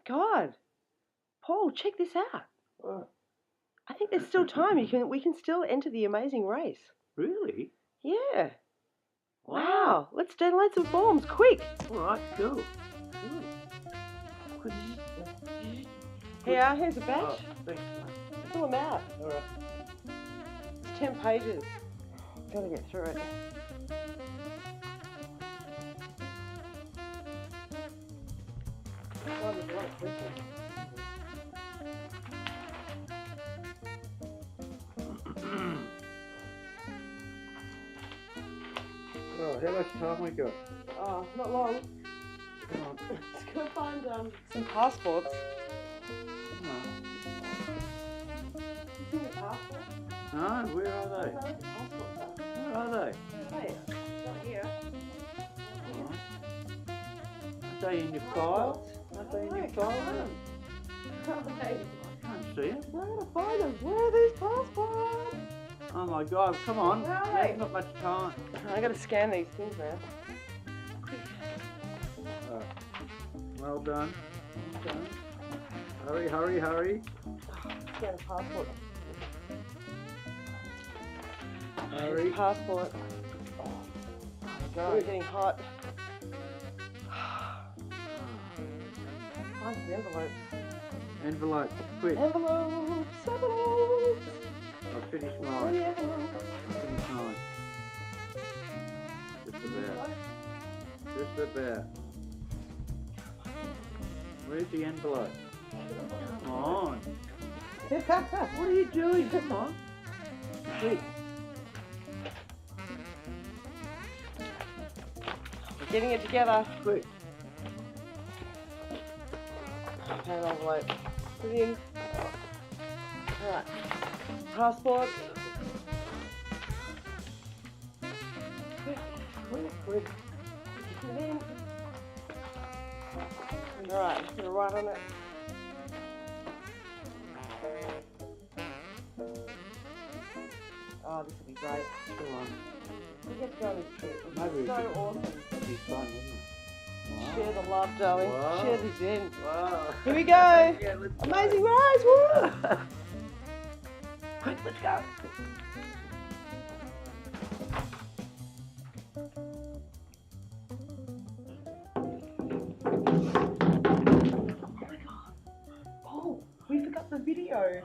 God. Paul, check this out. What? I think there's still time. We can still enter the amazing race. Really? Yeah. Wow. Let's download some forms, quick. All right, cool. Here's a batch. Oh, thanks, mate. Fill them out. All right. It's 10 pages. Gotta get through it. Oh, there's a lot of questions. Oh, how much time we got? Oh, not long. Come on. Just gotta find some passports. No. You see the passport? No, where are they? Where are the passports are? Where are they? Hey, not here. All right. Aren't they in your file? Aren't they in your file? Hey, I can't see it. I gotta find them. Where are these passports? Oh my God, come on. Where are they? There's not much time. I gotta scan these things, man. Oh, well done. Well done. Hurry, hurry, hurry. Scan a passport. Hurry. Passport. Oh my God, it's getting hot. Find some envelopes. Envelope, quick. Envelopes! Envelopes! I'll finish Where are mine. the envelopes? Finish mine. Just about. Just about. Where's the envelope? Come on. What are you doing? Come on. Quick. We're getting it together. Quick. Okay, envelope. Put it in. Alright. Passport. Quick, quick, quick. Put it in. Alright, just gonna write on it. Oh, this will be great. Come on. We get to go on this trip. Maybe we It's so could- awesome. That'd be fun, wouldn't it? Wow. Share the love, darling. Wow. Share this in. Wow. Here we go. Yeah, let's go. Amazing rise, woo! Quick, let's go. Oh, we forgot the video.